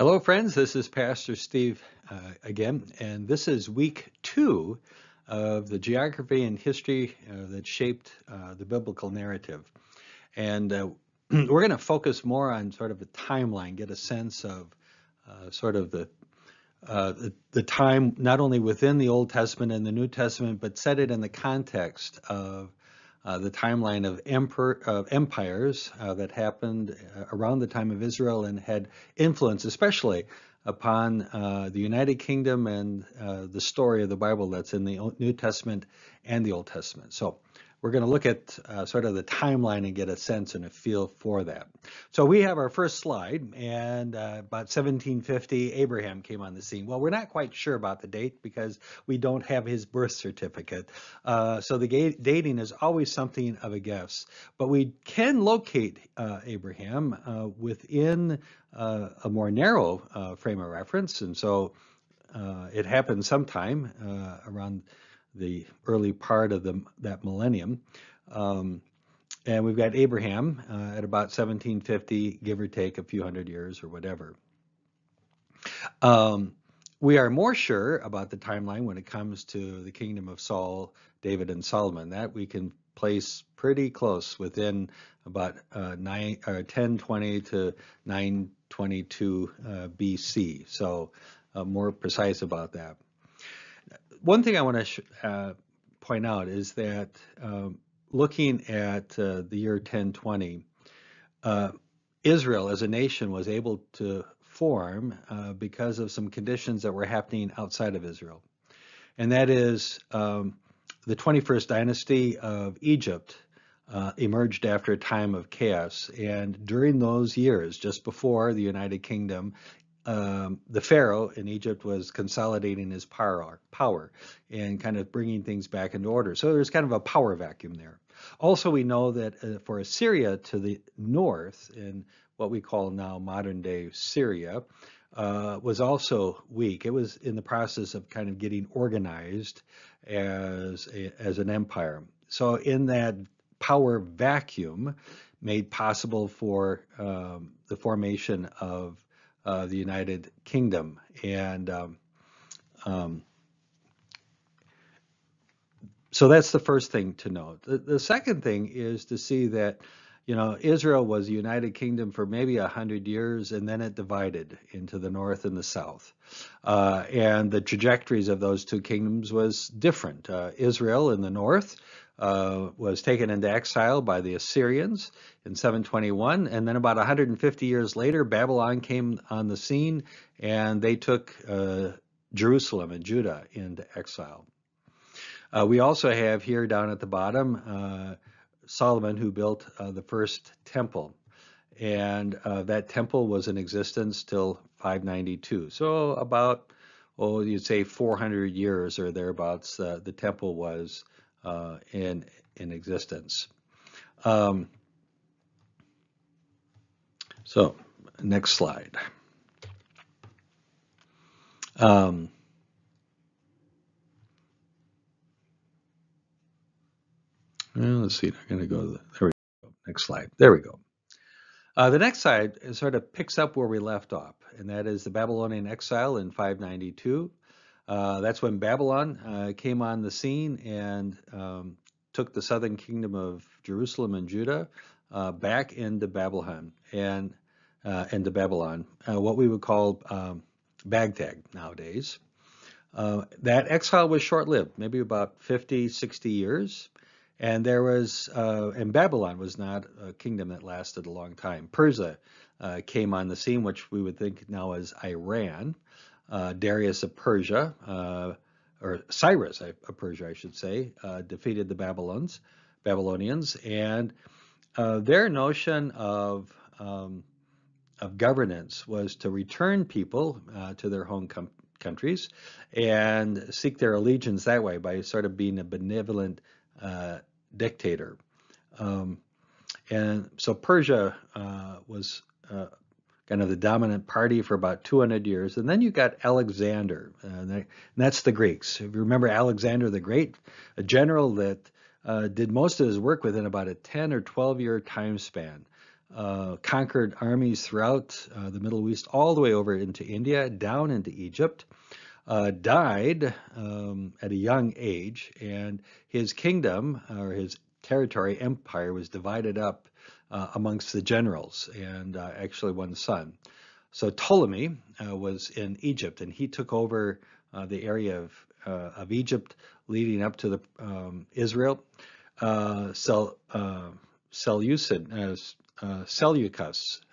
Hello, friends. This is Pastor Steve again, and this is week 2 of the geography and history that shaped the biblical narrative. And we're going to focus more on sort of a timeline, get a sense of sort of the time not only within the Old Testament and the New Testament, but set it in the context of the timeline of empires that happened around the time of Israel and had influence, especially upon the United Kingdom and the story of the Bible that's in the New Testament and the Old Testament. So we're going to look at sort of the timeline and get a sense and a feel for that. So we have our first slide, and about 1750, Abraham came on the scene. Well, we're not quite sure about the date because we don't have his birth certificate. So the dating is always something of a guess. But we can locate Abraham within a more narrow frame of reference. And so it happened sometime around the early part of that millennium. And we've got Abraham at about 1750, give or take a few hundred years or whatever. We are more sure about the timeline when it comes to the kingdom of Saul, David, and Solomon. That we can place pretty close within about 1020 to 922 BC. So more precise about that. One thing I want to point out is that looking at the year 1020, Israel as a nation was able to form because of some conditions that were happening outside of Israel. And that is the 21st dynasty of Egypt emerged after a time of chaos. And during those years, just before the United Kingdom, the Pharaoh in Egypt was consolidating his power and kind of bringing things back into order. So there's kind of a power vacuum there. Also, we know that for Assyria to the north, in what we call now modern day Syria, was also weak. It was in the process of kind of getting organized as an empire. So in that power vacuum made possible for the formation of the United Kingdom. And so that's the first thing to note. The second thing is to see that, Israel was a United Kingdom for maybe 100 years, and then it divided into the north and the south. And the trajectories of those two kingdoms was different. Israel in the north was taken into exile by the Assyrians in 721, and then about 150 years later, Babylon came on the scene, and they took Jerusalem and Judah into exile. We also have here down at the bottom Solomon, who built the first temple, and that temple was in existence till 592. So about, you'd say 400 years or thereabouts, the temple was in existence. So next slide. Let's see. I'm going to go. There we go. Next slide. There we go. The next slide sort of picks up where we left off, and that is the Babylonian exile in 592. That's when Babylon came on the scene and took the southern kingdom of Jerusalem and Judah back into Babylon what we would call Baghdad nowadays. That exile was short-lived, maybe about 50, 60 years. And and Babylon was not a kingdom that lasted a long time. Persia came on the scene, which we would think now as Iran. Darius of Persia, or Cyrus of Persia, I should say, defeated the Babylonians, and their notion of governance was to return people to their home countries and seek their allegiance that way by sort of being a benevolent dictator. And so Persia was kind of the dominant party for about 200 years. And then you got Alexander, and that's the Greeks. If you remember Alexander the Great, a general that did most of his work within about a 10 or 12 year time span. conquered armies throughout the Middle East, all the way over into India, down into Egypt, died at a young age, and his kingdom, or his territory, empire, was divided up amongst the generals and actually one son. So Ptolemy was in Egypt, and he took over the area of Egypt leading up to the Israel. Seleucus,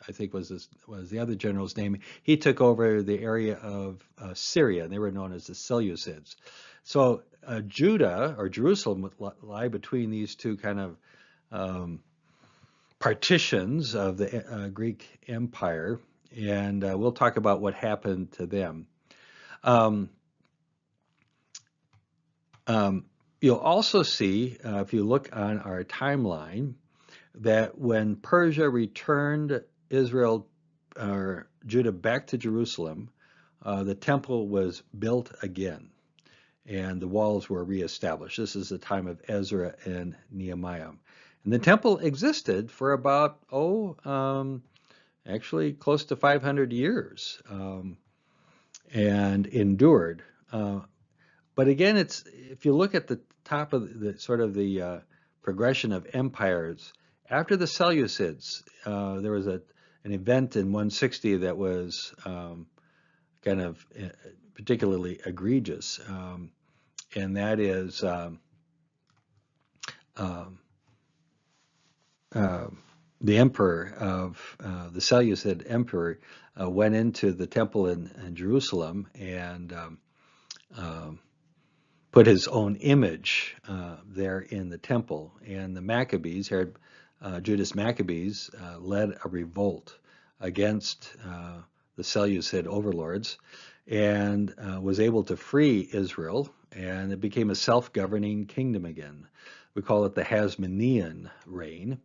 I think was the other general's name. He took over the area of Syria, and they were known as the Seleucids. So Judah, or Jerusalem, would lie between these two kind of partitions of the Greek Empire, and we'll talk about what happened to them. You'll also see, if you look on our timeline, that when Persia returned Israel or Judah back to Jerusalem, the temple was built again and the walls were reestablished. This is the time of Ezra and Nehemiah. And the temple existed for about, actually close to 500 years and endured. But again, if you look at the top of the sort of the progression of empires, after the Seleucids, there was an event in 160 that was kind of particularly egregious, and that is the emperor of the Seleucid emperor went into the temple in Jerusalem and put his own image there in the temple. And the Maccabees, Judas Maccabees, led a revolt against the Seleucid overlords and was able to free Israel, and it became a self-governing kingdom again. We call it the Hasmonean reign.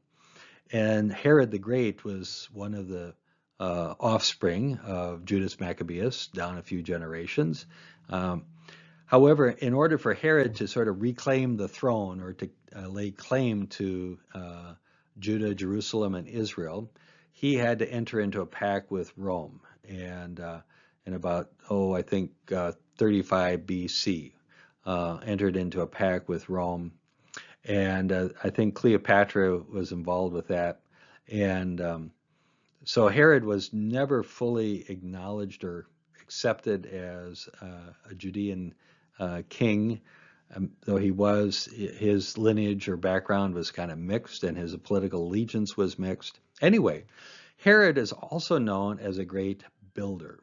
And Herod the Great was one of the offspring of Judas Maccabeus, down a few generations. However, in order for Herod to sort of reclaim the throne, or to lay claim to Judah, Jerusalem, and Israel, he had to enter into a pact with Rome. And in about, I think 35 BC, entered into a pact with Rome. And I think Cleopatra was involved with that. And so Herod was never fully acknowledged or accepted as a Judean king, though his lineage or background was kind of mixed, and his political allegiance was mixed. Anyway, Herod is also known as a great builder.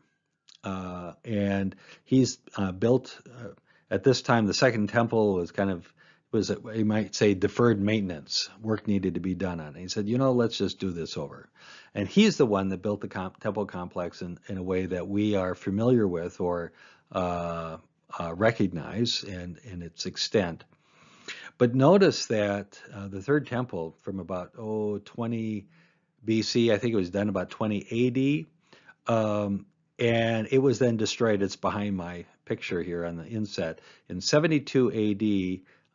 And he's built, at this time, the Second Temple was you might say, deferred maintenance. Work needed to be done on it. He said, let's just do this over. And he's the one that built the temple complex in a way that we are familiar with or recognize in its extent. But notice that the Third Temple, from about 20 BC, I think it was done about 20 AD, and it was then destroyed. It's behind my picture here on the inset. In 72 AD,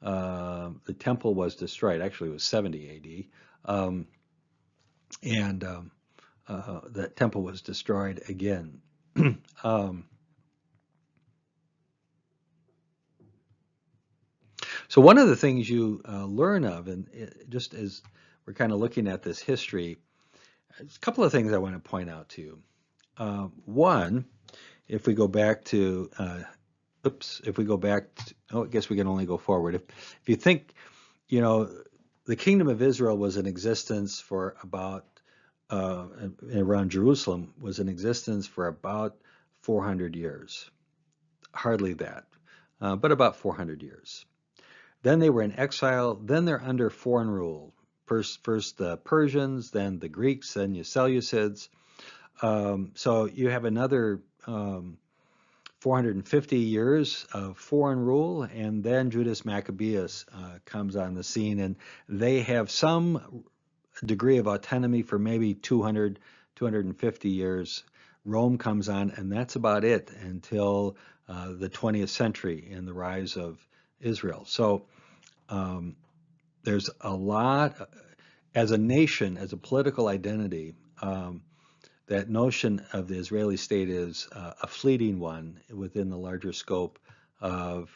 the temple was destroyed. Actually, it was 70 AD, and the temple was destroyed again. So one of the things you learn of, and just as we're kind of looking at this history, there's a couple of things I want to point out to you. One, if we go back to I guess we can only go forward. If you think, the kingdom of Israel was in existence for about, around Jerusalem, was in existence for about 400 years. Hardly that, but about 400 years. Then they were in exile, then they're under foreign rule. First the Persians, then the Greeks, then the Seleucids. So you have another 450 years of foreign rule, and then Judas Maccabeus comes on the scene, and they have some degree of autonomy for maybe 250 years. Rome comes on, and that's about it until the 20th century and the rise of Israel. So there's a lot, as a nation, as a political identity, that notion of the Israeli state is a fleeting one within the larger scope of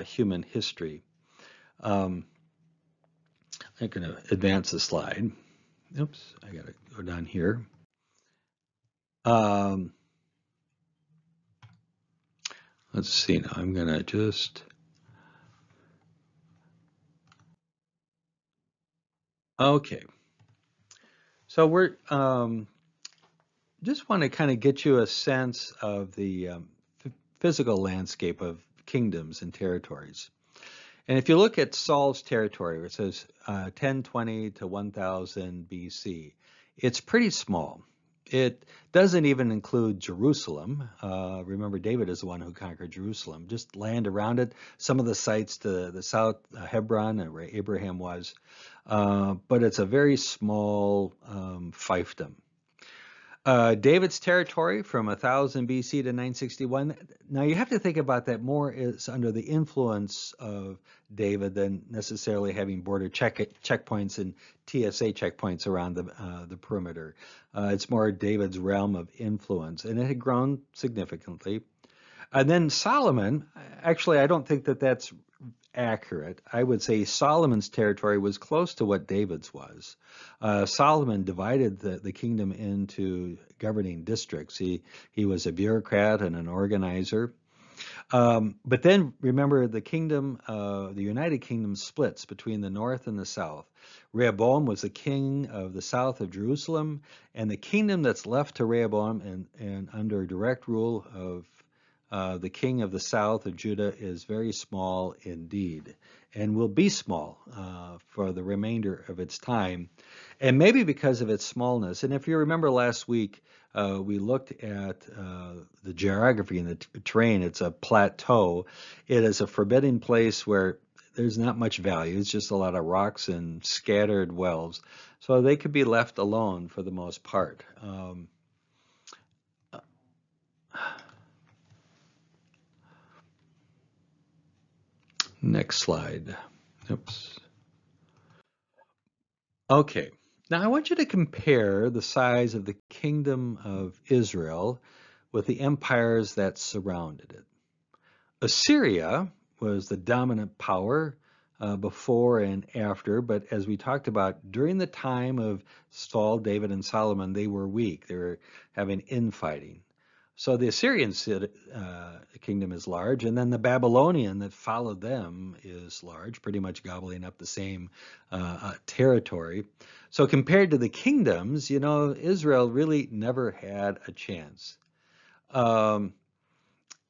human history. I'm going to advance the slide. Oops, I got to go down here. Let's see now. I'm going to just... Okay. So we're just want to kind of get you a sense of the physical landscape of kingdoms and territories. And if you look at Saul's territory, where it says 1020 to 1000 BC, it's pretty small. It doesn't even include Jerusalem. Remember, David is the one who conquered Jerusalem. Just land around it. Some of the sites to the south, Hebron, where Abraham was. But it's a very small fiefdom. David's territory from 1000 BC to 961. Now you have to think about that more as under the influence of David than necessarily having border checkpoints and TSA checkpoints around the perimeter. It's more David's realm of influence, and it had grown significantly. And then Solomon, actually, I don't think that that's accurate. I would say Solomon's territory was close to what David's was. Solomon divided the kingdom into governing districts. He was a bureaucrat and an organizer. But then remember, the kingdom, the United Kingdom splits between the north and the south. Rehoboam was the king of the south of Jerusalem, and the kingdom that's left to Rehoboam and under direct rule of the king of the south of Judah is very small indeed, and will be small for the remainder of its time, and maybe because of its smallness. And if you remember last week, we looked at the geography and the terrain. It's a plateau. It is a forbidding place where there's not much value. It's just a lot of rocks and scattered wells. So they could be left alone for the most part. Next slide. Oops. Okay. Now I want you to compare the size of the kingdom of Israel with the empires that surrounded it. Assyria was the dominant power before and after, but as we talked about, during the time of Saul, David, and Solomon, they were weak. They were having infighting. So the Assyrian kingdom is large, and then the Babylonian that followed them is large, pretty much gobbling up the same territory. So compared to the kingdoms, you know, Israel really never had a chance. And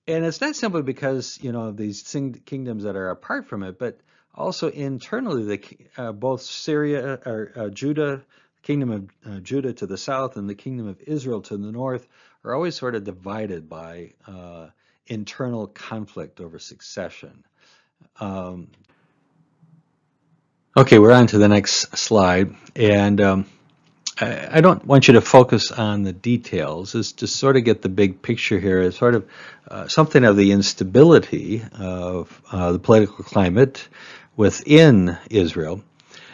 it's not simply because, you know, these kingdoms that are apart from it, but also internally, both Syria or Judah, kingdom of Judah to the south and the kingdom of Israel to the north are always sort of divided by internal conflict over succession. Okay, we're on to the next slide, and I don't want you to focus on the details. It's to sort of get the big picture here as sort of something of the instability of the political climate within Israel.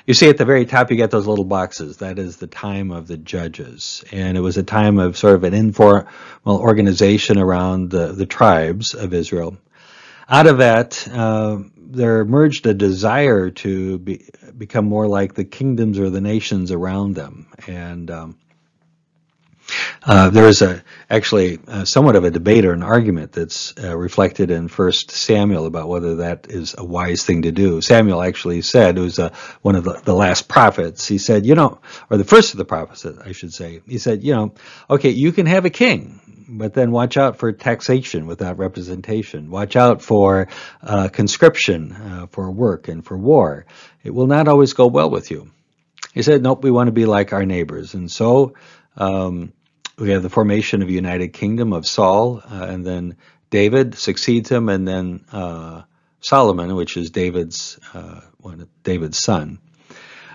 You see at the very top, you get those little boxes. That is the time of the judges. And it was a time of sort of an informal organization around the tribes of Israel. Out of that, there emerged a desire to become more like the kingdoms or the nations around them. And there is actually somewhat of a debate or an argument that's reflected in 1 Samuel about whether that is a wise thing to do. Samuel actually said, it was one of the last prophets, he said, you know, or the first of the prophets, I should say, he said, you know, okay, you can have a king, but then watch out for taxation without representation. Watch out for conscription for work and for war. It will not always go well with you. He said, nope, we want to be like our neighbors. And so we have the formation of a united kingdom of Saul, and then David succeeds him, and then Solomon, which is David's son.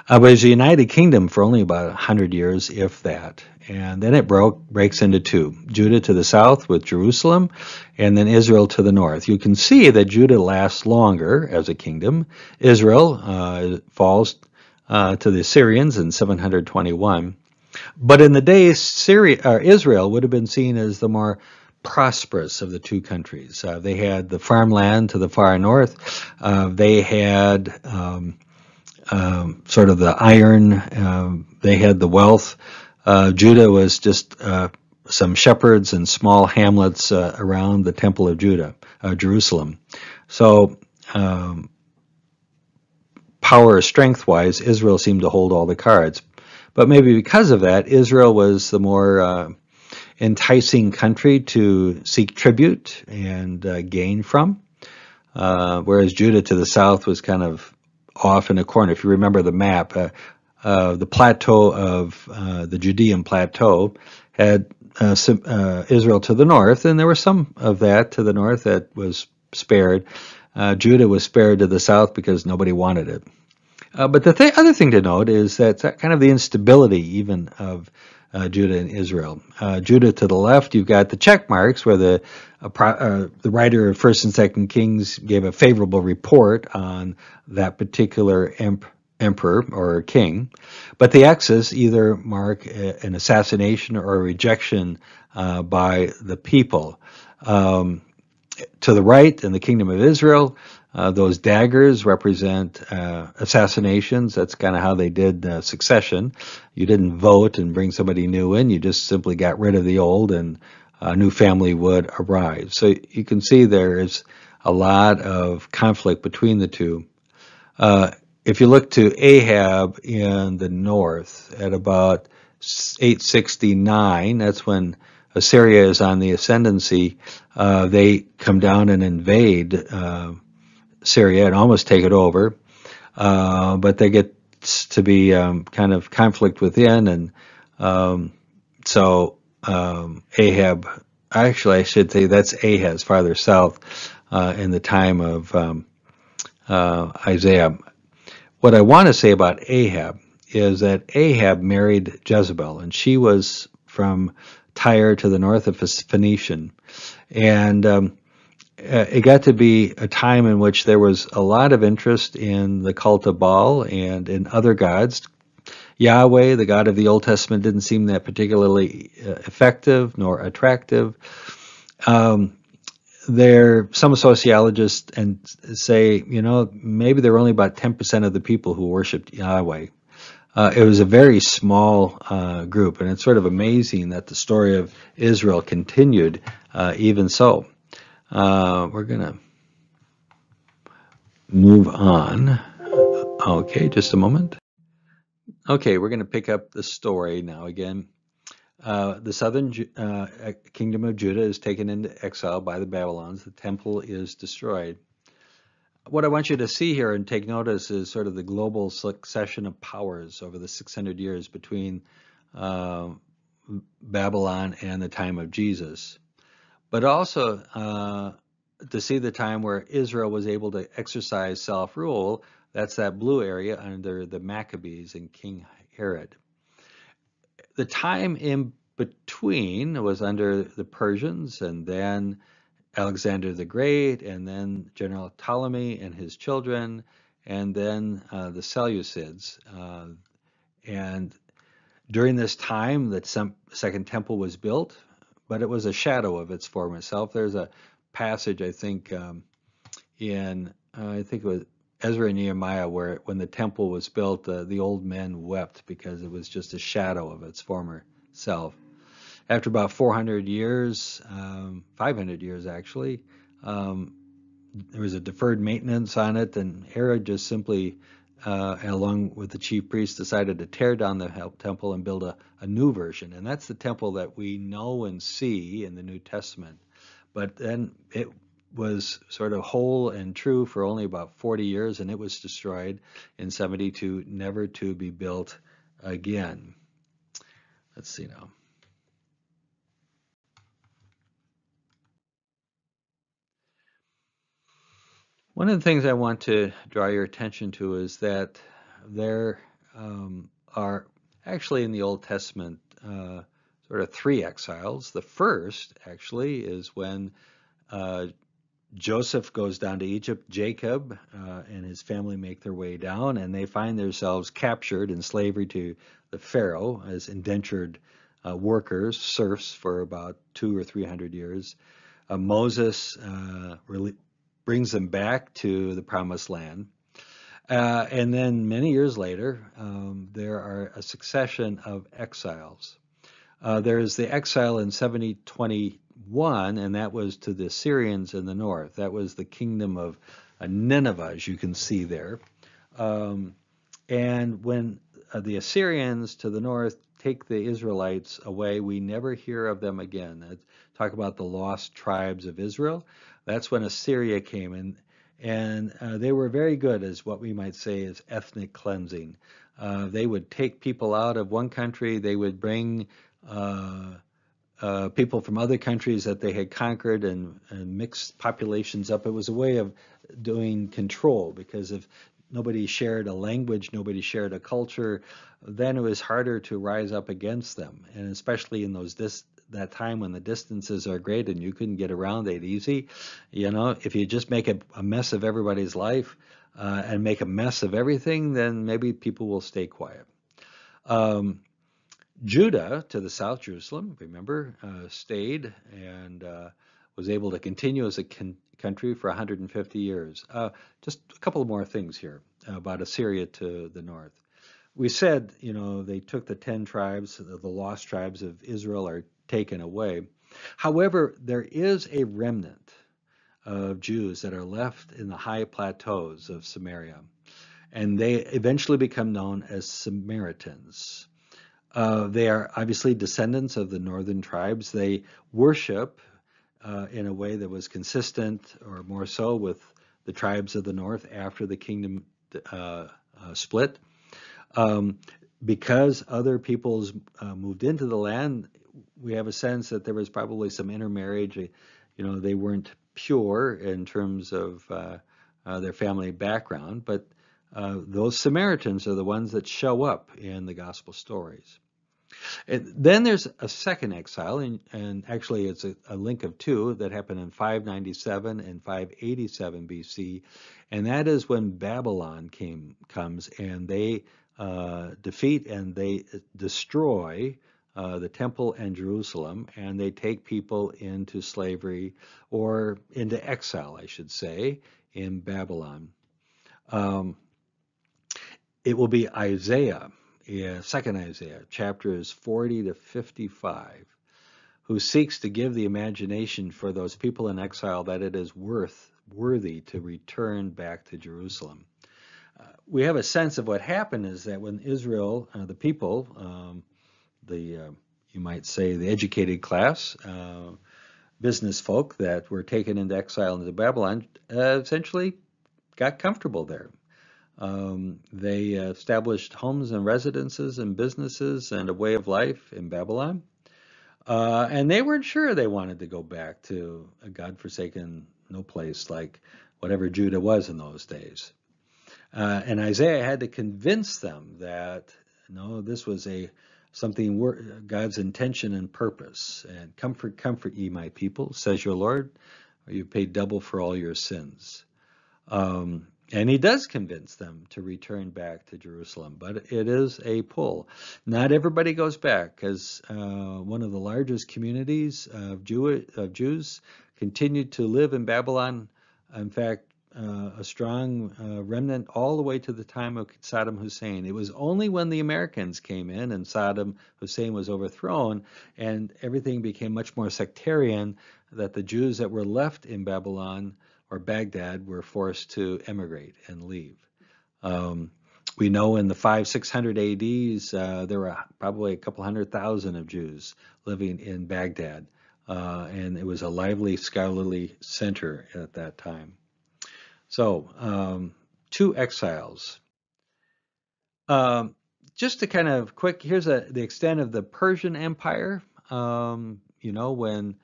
But it's a united kingdom for only about 100 years, if that. And then it breaks into two. Judah to the south with Jerusalem, and then Israel to the north. You can see that Judah lasts longer as a kingdom. Israel falls to the Assyrians in 721. But in the days, Israel would have been seen as the more prosperous of the two countries. They had the farmland to the far north. They had sort of the iron. They had the wealth. Judah was just some shepherds and small hamlets around the Temple of Jerusalem. So power, strength-wise, Israel seemed to hold all the cards. But maybe because of that, Israel was the more enticing country to seek tribute and gain from, whereas Judah to the south was kind of off in a corner. If you remember the map, the plateau of the Judean plateau had Israel to the north, and there was some of that to the north that was spared. Judah was spared to the south because nobody wanted it. But the other thing to note is that kind of the instability even of Judah and Israel. Judah to the left, you've got the check marks where the writer of First and Second Kings gave a favorable report on that particular emperor or king, but the X's either mark an assassination or a rejection by the people. To the right, in the kingdom of Israel, those daggers represent assassinations. That's kind of how they did succession. You didn't vote and bring somebody new in. You just simply got rid of the old and a new family would arrive. So you can see there is a lot of conflict between the two. If you look to Ahab in the north at about 869, that's when Assyria is on the ascendancy. They come down and invade Syria and almost take it over, but there gets to be kind of conflict within, and so Ahab, actually I should say that's Ahaz farther south in the time of Isaiah. What I want to say about Ahab is that Ahab married Jezebel, and she was from Tyre to the north of Phoenician, and it got to be a time in which there was a lot of interest in the cult of Baal and in other gods. Yahweh, the God of the Old Testament, didn't seem that particularly effective nor attractive. Some sociologists and say, maybe there were only about 10% of the people who worshipped Yahweh. It was a very small group, and it's sort of amazing that the story of Israel continued even so. We're going to move on. Okay, just a moment. Okay, we're going to pick up the story now again. The southern kingdom of Judah is taken into exile by the Babylons. The temple is destroyed. What I want you to see here and take notice is sort of the global succession of powers over the 600 years between Babylon and the time of Jesus. But also to see the time where Israel was able to exercise self-rule. That's that blue area under the Maccabees and King Herod. The time in between was under the Persians, and then Alexander the Great, and then General Ptolemy and his children, and then the Seleucids. And during this time, the Second Temple was built, but it was a shadow of its former self. There's a passage, I think, I think it was Ezra and Nehemiah, where when the temple was built, the old men wept because it was just a shadow of its former self. After about 400 years, 500 years actually, there was a deferred maintenance on it, and Herod just simply, along with the chief priests, decided to tear down the temple and build a new version. And that's the temple that we know and see in the New Testament. But then it was sort of whole and true for only about 40 years, and it was destroyed in 72, never to be built again. Let's see now. One of the things I want to draw your attention to is that there are actually in the Old Testament sort of three exiles. The first actually is when Joseph goes down to Egypt. Jacob and his family make their way down, and they find themselves captured in slavery to the Pharaoh as indentured workers, serfs, for about 200 or 300 years. Moses really brings them back to the Promised Land. And then many years later, there are a succession of exiles. There is the exile in 7021, and that was to the Assyrians in the north. That was the kingdom of Nineveh, as you can see there. Um, and when the Assyrians to the north take the Israelites away, we never hear of them again. Talk about the lost tribes of Israel. That's when Assyria came in, and they were very good, as what we might say is ethnic cleansing. They would take people out of one country, they would bring uh, people from other countries that they had conquered and mixed populations up. It was a way of doing control, because if nobody shared a language, nobody shared a culture, then it was harder to rise up against them. And especially in that time when the distances are great and you couldn't get around it easy, if you just make a mess of everybody's life and make a mess of everything, then maybe people will stay quiet. Um, Judah to the south, Jerusalem, remember, stayed and was able to continue as a country for 150 years. Just a couple more things here about Assyria to the north. We said, they took the 10 tribes, the lost tribes of Israel are taken away. However, there is a remnant of Jews that are left in the high plateaus of Samaria, and they eventually become known as Samaritans. They are obviously descendants of the northern tribes. They worship in a way that was consistent, or more so, with the tribes of the north after the kingdom split. Because other peoples moved into the land, we have a sense that there was probably some intermarriage. They weren't pure in terms of their family background, but those Samaritans are the ones that show up in the gospel stories. And then there's a second exile, and actually it's a link of two that happened in 597 and 587 BC, and that is when Babylon comes and they defeat and they destroy the temple and Jerusalem, and they take people into slavery, or into exile, I should say, in Babylon. It will be Isaiah, second Isaiah, chapters 40 to 55, who seeks to give the imagination for those people in exile that it is worthy to return back to Jerusalem. We have a sense of what happened is that when Israel, the people, you might say the educated class, business folk that were taken into exile into Babylon, essentially got comfortable there. They established homes and residences and businesses and a way of life in Babylon. And they weren't sure they wanted to go back to a godforsaken no place like whatever Judah was in those days. And Isaiah had to convince them that, no, this was something God's intention and purpose. And comfort ye my people, says your Lord, or you pay double for all your sins. And he does convince them to return back to Jerusalem, but it is a pull. Not everybody goes back, because one of the largest communities of Jews continued to live in Babylon. In fact, a strong remnant all the way to the time of Saddam Hussein. It was only when the Americans came in and Saddam Hussein was overthrown and everything became much more sectarian that the Jews that were left in Babylon or Baghdad were forced to emigrate and leave. We know in the 500-600 ADs, there were probably a couple 100,000 of Jews living in Baghdad, and it was a lively, scholarly center at that time. So, two exiles. Just to kind of quick, here's the extent of the Persian Empire. When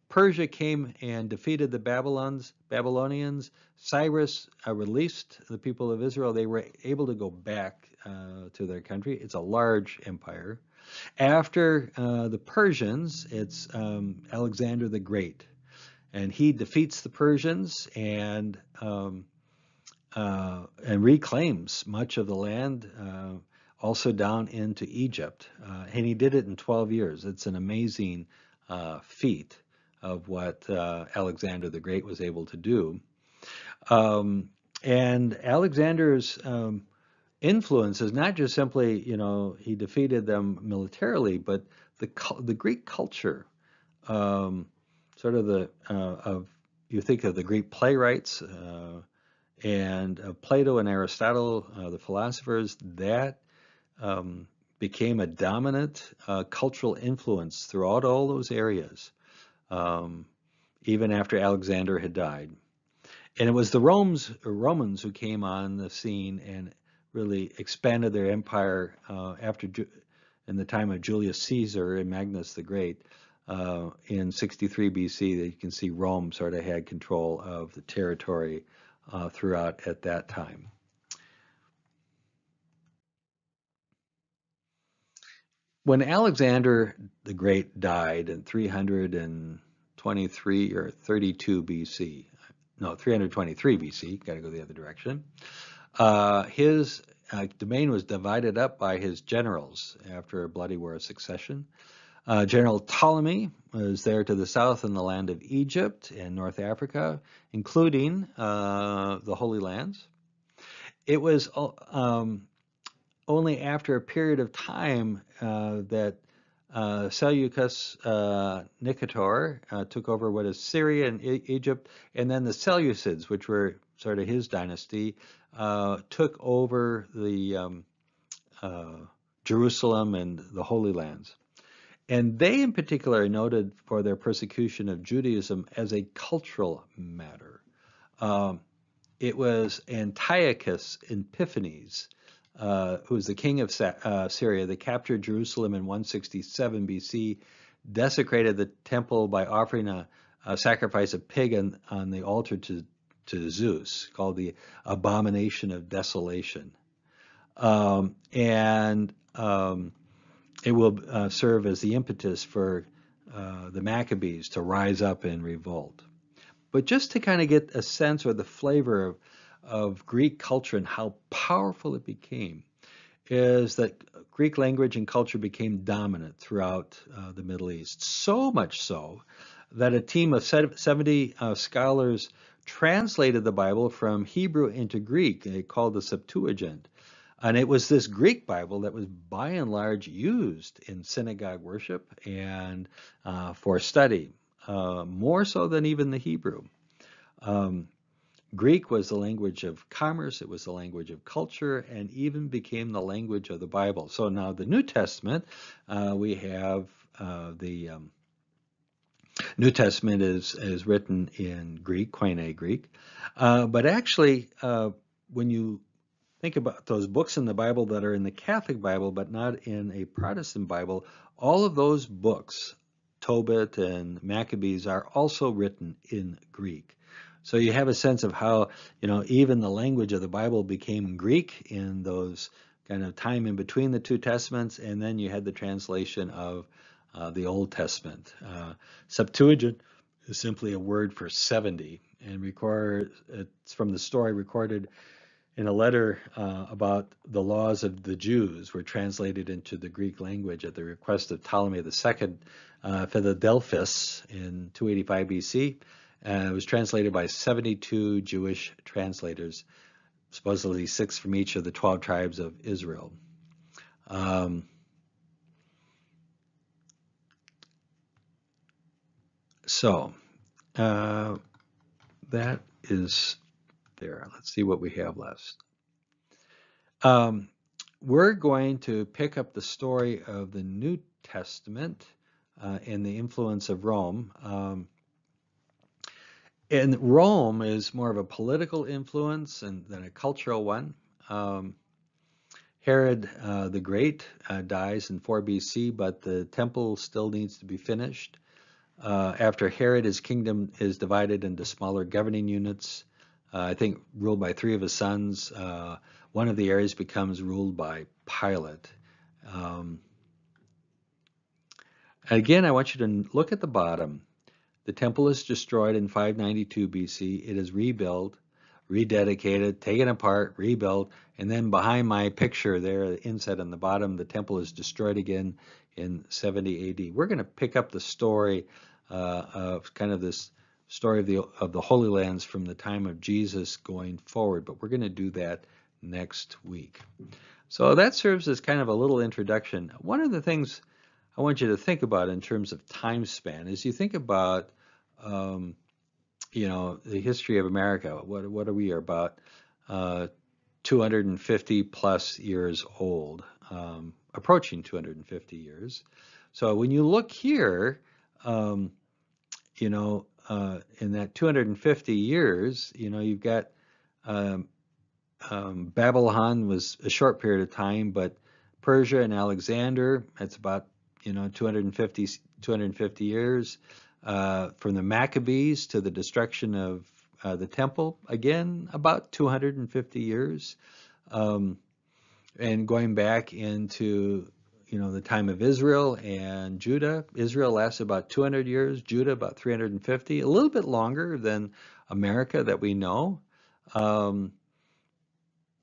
Persia came and defeated the Babylonians, Cyrus released the people of Israel. They were able to go back to their country. It's a large empire. After the Persians, it's Alexander the Great. and he defeats the Persians and reclaims much of the land, also down into Egypt. And he did it in 12 years. It's an amazing feat of what Alexander the Great was able to do. And Alexander's influence is not just simply, he defeated them militarily, but the Greek culture, sort of you think of the Greek playwrights, and Plato and Aristotle, the philosophers, that became a dominant cultural influence throughout all those areas, even after Alexander had died. And it was the Romans who came on the scene and really expanded their empire in the time of Julius Caesar and Magnus the Great. In 63 BC, that you can see Rome sort of had control of the territory throughout at that time. When Alexander the Great died in 323 or 32 BC, no, 323 BC, got to go the other direction, his domain was divided up by his generals after a bloody war of succession. General Ptolemy was there to the south in the land of Egypt and North Africa, including the Holy Lands. It was only after a period of time that Seleucus Nicator took over what is Syria and Egypt, and then the Seleucids, which were sort of his dynasty, took over the Jerusalem and the Holy Lands. And they in particular are noted for their persecution of Judaism as a cultural matter. It was Antiochus Epiphanes, who was the king of Syria, that captured Jerusalem in 167 BC, desecrated the temple by offering a sacrifice of pig on the altar to Zeus, called the Abomination of Desolation. It will serve as the impetus for the Maccabees to rise up and revolt. But just to kind of get a sense or the flavor of Greek culture and how powerful it became, is that Greek language and culture became dominant throughout the Middle East. So much so that a team of 70 scholars translated the Bible from Hebrew into Greek, they called the Septuagint. And it was this Greek Bible that was by and large used in synagogue worship and for study, more so than even the Hebrew. Greek was the language of commerce, it was the language of culture, and even became the language of the Bible. So now the New Testament, we have the New Testament is written in Greek, Koine Greek. But actually, when you think about those books in the Bible that are in the Catholic Bible, but not in a Protestant Bible, all of those books, Tobit and Maccabees, are also written in Greek. So you have a sense of how, even the language of the Bible became Greek in those kind of time in between the two testaments, and then you had the translation of the Old Testament. Septuagint is simply a word for 70, and it's from the story recorded in a letter about the laws of the Jews were translated into the Greek language at the request of Ptolemy II Philadelphus in 285 BC. It was translated by 72 Jewish translators, supposedly 6 from each of the 12 tribes of Israel. That is there. Let's see what we have left. We're going to pick up the story of the New Testament and the influence of Rome. And Rome is more of a political influence than a cultural one. Herod the Great dies in 4 BC, but the temple still needs to be finished. After Herod, his kingdom is divided into smaller governing units, I think ruled by 3 of his sons. One of the areas becomes ruled by Pilate. Again, I want you to look at the bottom. The temple is destroyed in 592 BC. It is rebuilt, rededicated, taken apart, rebuilt, and then behind my picture there, the inset on the bottom, the temple is destroyed again in 70 AD. We're going to pick up the story of kind of this story of the Holy Lands from the time of Jesus going forward, but we're going to do that next week. So that serves as kind of a little introduction. One of the things I want you to think about in terms of time span is you think about, the history of America. What are we about? 250 plus years old, approaching 250 years. So when you look here, in that 250 years, you've got Babylon was a short period of time, but Persia and Alexander, that's about 250 years. From the Maccabees to the destruction of the temple, again, about 250 years. And going back into, the time of Israel and Judah. Israel lasted about 200 years, Judah about 350, a little bit longer than America that we know. From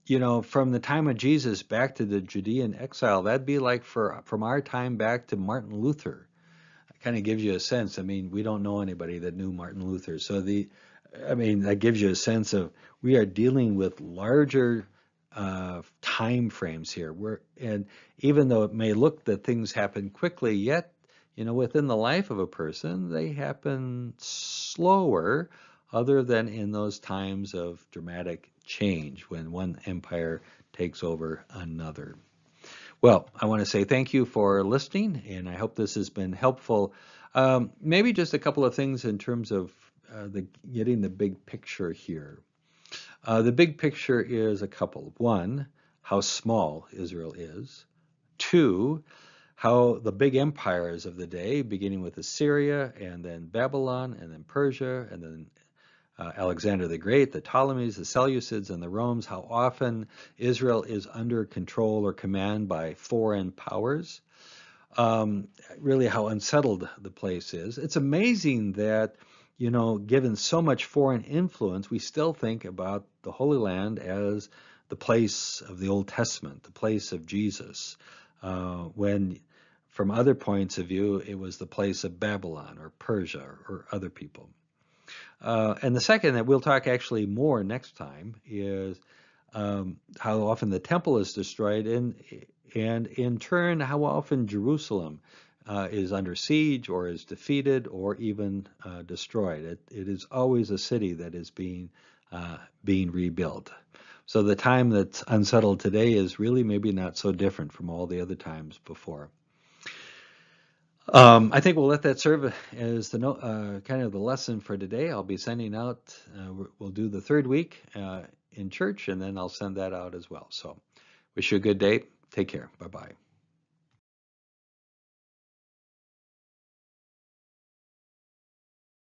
the time of Jesus back to the Judean exile, that'd be like from our time back to Martin Luther. Kind of gives you a sense. I mean, we don't know anybody that knew Martin Luther. So that gives you a sense of we are dealing with larger time frames here. And even though it may look that things happen quickly, yet, within the life of a person, they happen slower, other than in those times of dramatic change when one empire takes over another. Well, I want to say thank you for listening, and I hope this has been helpful. Maybe just a couple of things in terms of getting the big picture here. The big picture is a couple. One, how small Israel is. Two, how the big empires of the day, beginning with Assyria, and then Babylon, and then Persia, and then Alexander the Great, the Ptolemies, the Seleucids, and the Romans, how often Israel is under control or command by foreign powers. Really how unsettled the place is. It's amazing that, given so much foreign influence, we still think about the Holy Land as the place of the Old Testament, the place of Jesus, when from other points of view, it was the place of Babylon or Persia or other people. And the second that we'll talk actually more next time is how often the temple is destroyed, and in turn how often Jerusalem is under siege or is defeated or even destroyed. It is always a city that is being rebuilt. So the time that's unsettled today is really maybe not so different from all the other times before. I think we'll let that serve as the kind of the lesson for today. I'll be sending out, we'll do the third week in church, and then I'll send that out as well. So wish you a good day. Take care. Bye-bye.